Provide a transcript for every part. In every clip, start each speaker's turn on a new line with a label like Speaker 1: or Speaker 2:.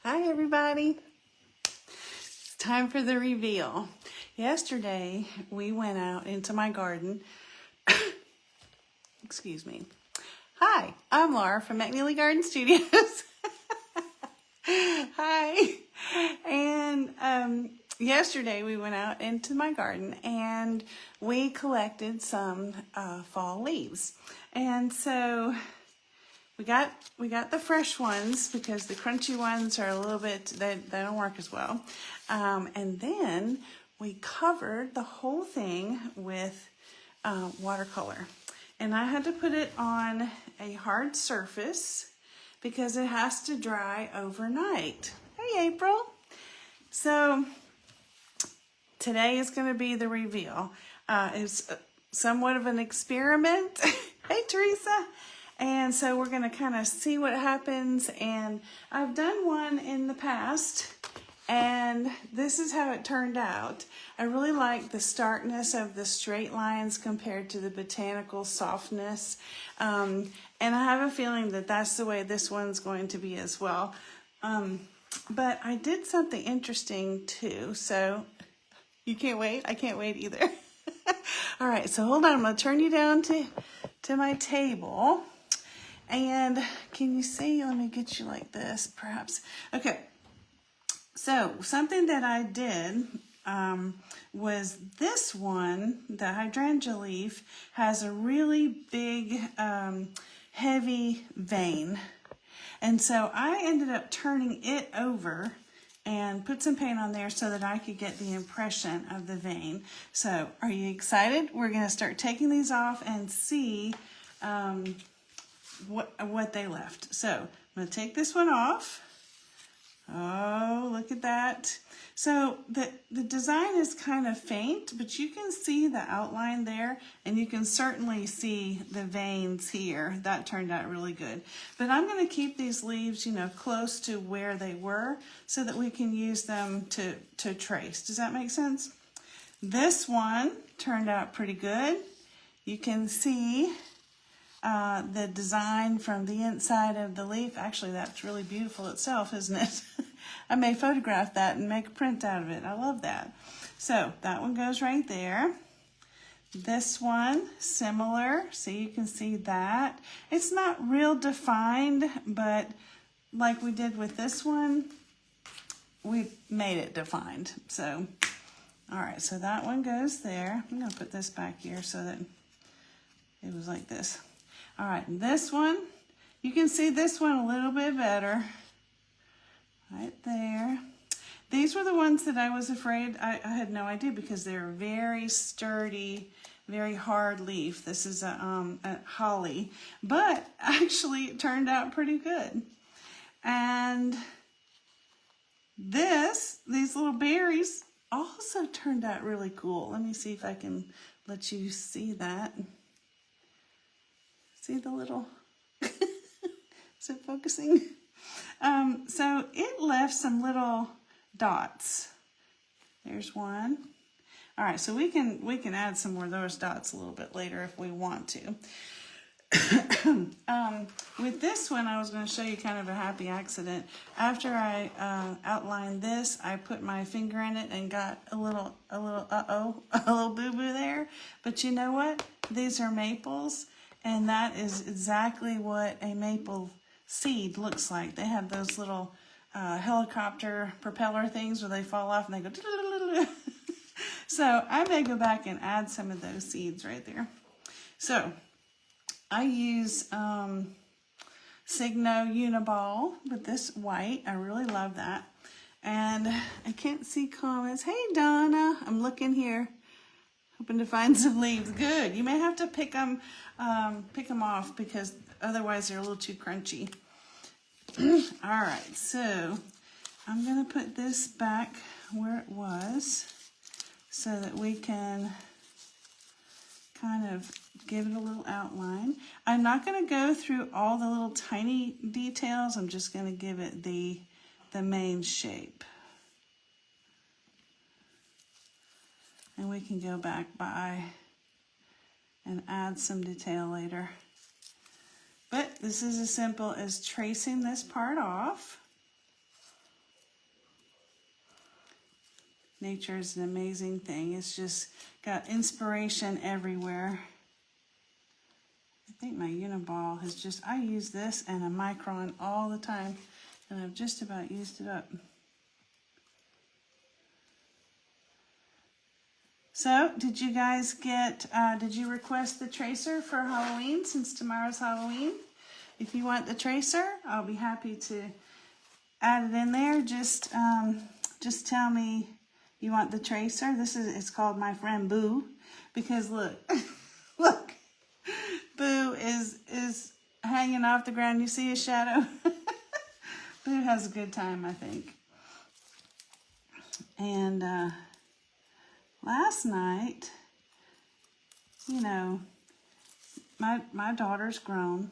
Speaker 1: Hi everybody, it's time for the reveal. Yesterday we went out into my garden. Excuse me. Hi, I'm Laura from McNeely Garden Studios. Hi. And yesterday we went out into my garden and we collected some fall leaves. And so we got the fresh ones because the crunchy ones are a little bit, they don't work as well. And then we covered the whole thing with watercolor. And I had to put it on a hard surface because it has to dry overnight. Hey, April. So today is going to be the reveal. It's somewhat of an experiment. Hey, Teresa. And so we're going to kind of see what happens. And I've done one in the past, and this is how it turned out. I really like the starkness of the straight lines compared to the botanical softness. And I have a feeling that that's the way this one's going to be as well. But I did something interesting too. So you can't wait? I can't wait either. All right, so hold on. I'm going to turn you down to my table. And can you see? Let me get you like this, perhaps. Okay. So something that I did was this one, the hydrangea leaf, has a really big, heavy vein. And so I ended up turning it over and put some paint on there so that I could get the impression of the vein. So are you excited? We're going to start taking these off and see what they left. So I'm going to take this one off. Oh, look at that. So the design is kind of faint, but you can see the outline there, and you can certainly see the veins here. That turned out really good. But I'm going to keep these leaves, close to where they were so that we can use them to trace. Does that make sense? This one turned out pretty good. You can see the design from the inside of the leaf. Actually, that's really beautiful itself, isn't it? I may photograph that and make a print out of it. I love that. So that one goes right there. This one, similar. So you can see that. It's not real defined, but like we did with this one, we made it defined. So, all right, so that one goes there. I'm going to put this back here so that it was like this. All right, and this one, you can see this one a little bit better. Right there. These were the ones that I was afraid, I had no idea because they're very sturdy, very hard leaf. This is a holly, but actually it turned out pretty good. And these little berries also turned out really cool. Let me see if I can let you see that. See the little, is it focusing? So it left some little dots. There's one. All right, so we can add some more of those dots a little bit later if we want to. With this one, I was going to show you kind of a happy accident. After I outlined this, I put my finger in it and got a little boo-boo there. But you know what? These are maples. And that is exactly what a maple seed looks like. They have those little helicopter propeller things where they fall off and they go. So I may go back and add some of those seeds right there. So I use Signo Uniball with this white. I really love that. And I can't see comments. Hey, Donna, I'm looking here. Hoping to find some leaves. Good. You may have to pick them off because otherwise they're a little too crunchy. All right, so I'm going to put this back where it was so that we can kind of give it a little outline. I'm not going to go through all the little tiny details. I'm just going to give it the main shape. And we can go back by and add some detail later. But this is as simple as tracing this part off. Nature is an amazing thing. It's just got inspiration everywhere. I think my Uniball has just, I use this and a Micron all the time, and I've just about used it up. So, did you guys get, did you request the tracer for Halloween, since tomorrow's Halloween? If you want the tracer, I'll be happy to add it in there. Just tell me you want the tracer. It's called My Friend Boo, because look, look, Boo is hanging off the ground. You see his shadow? Boo has a good time, I think. And last night, you know, my daughter's grown,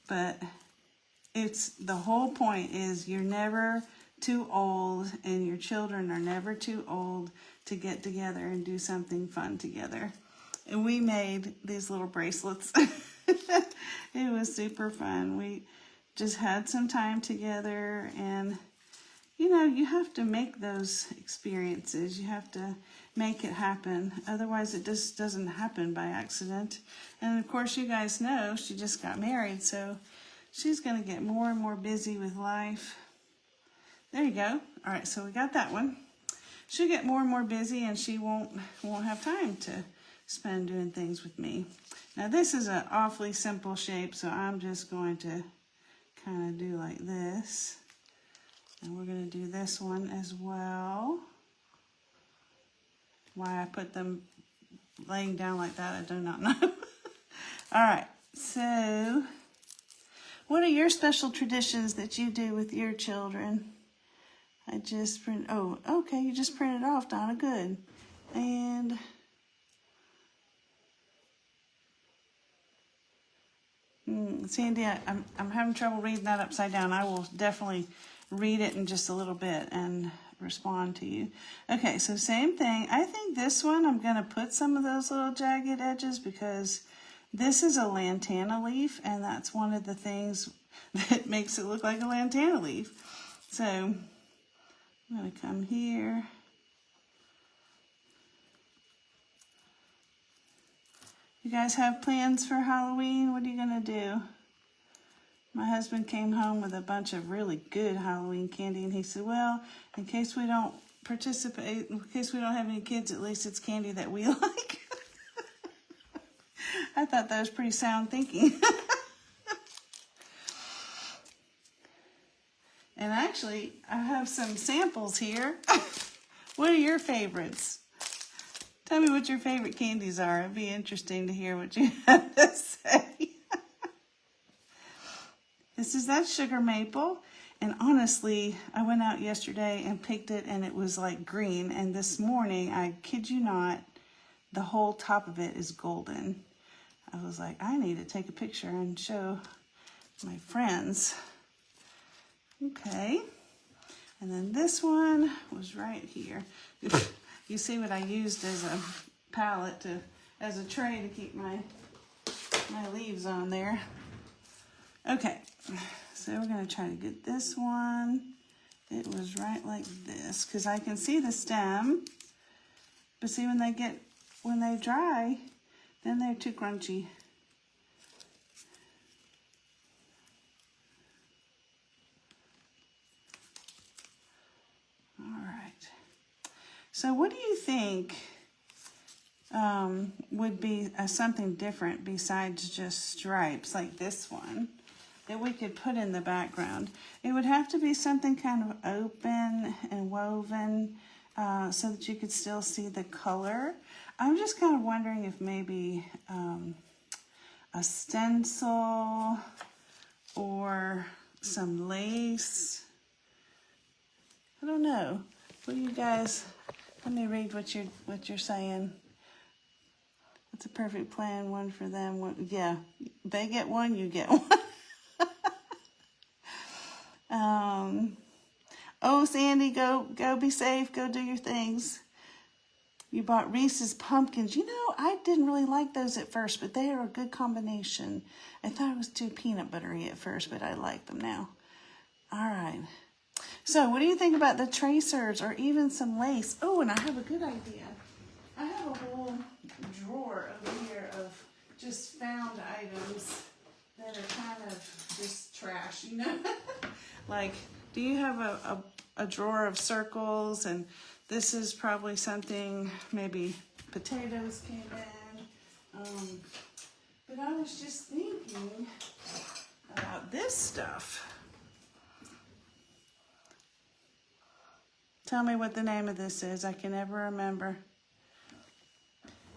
Speaker 1: but the whole point is you're never too old, and your children are never too old to get together and do something fun together. And we made these little bracelets. It was super fun. We just had some time together, and you know, you have to make those experiences. You have to make it happen. Otherwise, it just doesn't happen by accident. And of course, you guys know she just got married, so she's going to get more and more busy with life. There you go. All right, so we got that one. She'll get more and more busy, and she won't have time to spend doing things with me. Now, this is an awfully simple shape, so I'm just going to kind of do like this. And we're going to do this one as well. Why I put them laying down like that, I do not know. All right, so what are your special traditions that you do with your children? I just print, oh, okay, you just printed off, Donna, good. And Sandy, I'm having trouble reading that upside down. I will definitely read it in just a little bit and respond to you. Okay, so same thing. I think this one, I'm going to put some of those little jagged edges because this is a lantana leaf, and that's one of the things that makes it look like a lantana leaf. So I'm going to come here. You guys have plans for Halloween? What are you going to do? My husband came home with a bunch of really good Halloween candy, and he said, well, in case we don't participate, in case we don't have any kids, at least it's candy that we like. I thought that was pretty sound thinking. And actually, I have some samples here. What are your favorites? Tell me what your favorite candies are. It'd be interesting to hear what you have to say. That's sugar maple. And honestly, I went out yesterday and picked it, and it was like green. And this morning, I kid you not, the whole top of it is golden. I was like, I need to take a picture and show my friends. Okay. And then this one was right here. You see what I used as a palette as a tray to keep my leaves on there. Okay, so we're gonna try to get this one. It was right like this, because I can see the stem, but see when they dry, then they're too crunchy. All right. So what do you think would be something different besides just stripes like this one that we could put in the background? It would have to be something kind of open and woven so that you could still see the color. I'm just kind of wondering if maybe a stencil or some lace. I don't know. What do you guys? Let me read what you're saying. It's a perfect plan. One for them. One, yeah, they get one. You get one. Oh, Sandy, go be safe. Go do your things. You bought Reese's pumpkins. You know, I didn't really like those at first, but they are a good combination. I thought it was too peanut buttery at first, but I like them now. All right. So what do you think about the tracers or even some lace? Oh, and I have a good idea. I have a whole drawer over here of just found items that are kind of just trash, you know? Like, do you have a drawer of circles? And this is probably something, maybe potatoes came in. But I was just thinking about this stuff. Tell me what the name of this is. I can never remember.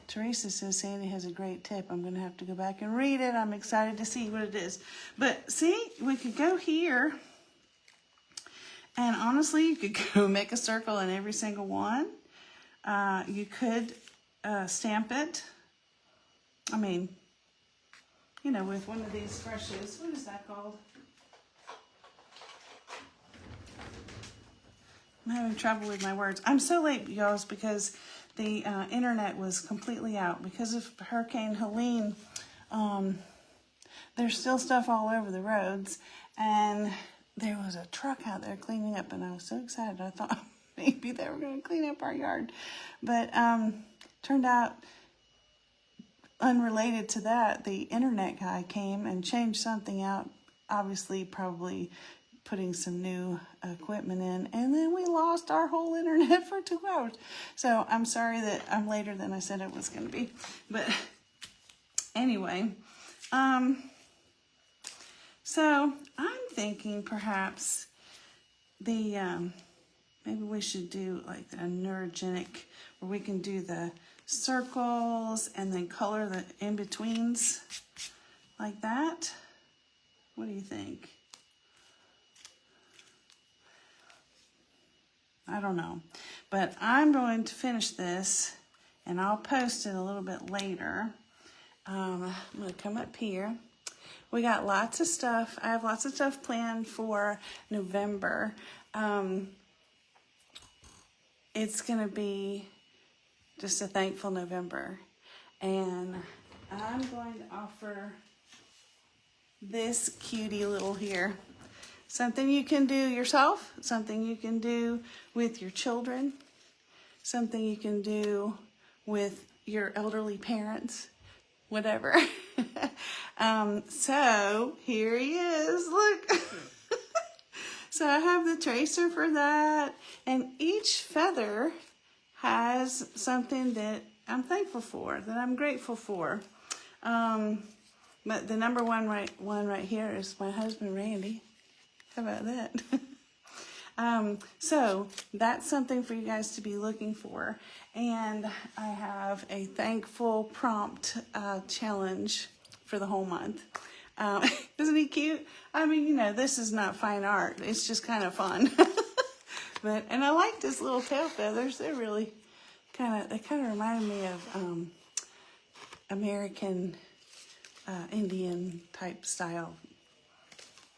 Speaker 1: Teresa says Sandy has a great tip. I'm going to have to go back and read it. I'm excited to see what it is. But see, we could go here. And honestly, you could go make a circle in every single one. You could stamp it. I mean, you know, with one of these brushes. What is that called? I'm having trouble with my words. I'm so late, y'all, because the internet was completely out. Because of Hurricane Helene, there's still stuff all over the roads. And there was a truck out there cleaning up, and I was so excited. I thought maybe they were going to clean up our yard. But turned out, unrelated to that, the internet guy came and changed something out, obviously probably putting some new equipment in, and then we lost our whole internet for 2 hours. So I'm sorry that I'm later than I said it was going to be. But anyway, so I'm thinking perhaps the, maybe we should do like a neurogenic, where we can do the circles and then color the in-betweens like that. What do you think? I don't know, but I'm going to finish this and I'll post it a little bit later. I'm going to come up here. We got lots of stuff. I have lots of stuff planned for November. It's going to be just a thankful November. And I'm going to offer this cutie little here. Something you can do yourself, something you can do with your children, something you can do with your elderly parents, whatever. So here he is, look. So I have the tracer for that, and each feather has something that I'm thankful for, that I'm grateful for. But the number one right here is my husband, Randy. How about that? So that's something for you guys to be looking for. And I have a thankful prompt challenge for the whole month. Isn't he cute? I mean, you know, this is not fine art. It's just kind of fun. And I like his little tail feathers. They're really they kind of remind me of American Indian type style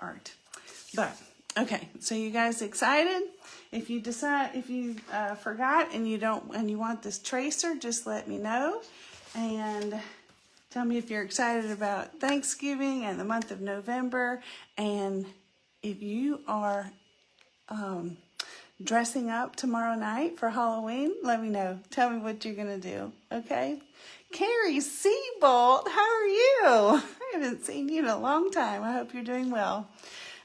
Speaker 1: art. But okay, so you guys excited? If you forgot and you want this tracer, just let me know and tell me if you're excited about Thanksgiving and the month of November. And if you are dressing up tomorrow night for Halloween, let me know. Tell me what you're gonna do. Okay? Carrie Seabolt, how are you? I haven't seen you in a long time. I hope you're doing well.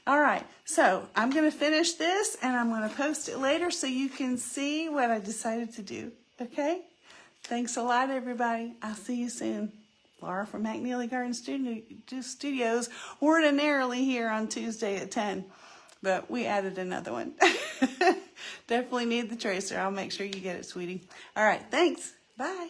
Speaker 1: All right, so I'm going to finish this and I'm going to post it later so you can see what I decided to do, okay? Thanks a lot, everybody. I'll see you soon. Laura from McNeely Garden Studios, ordinarily here on Tuesday at 10, but we added another one. Definitely need the tracer. I'll make sure you get it, sweetie. All right, thanks. Bye.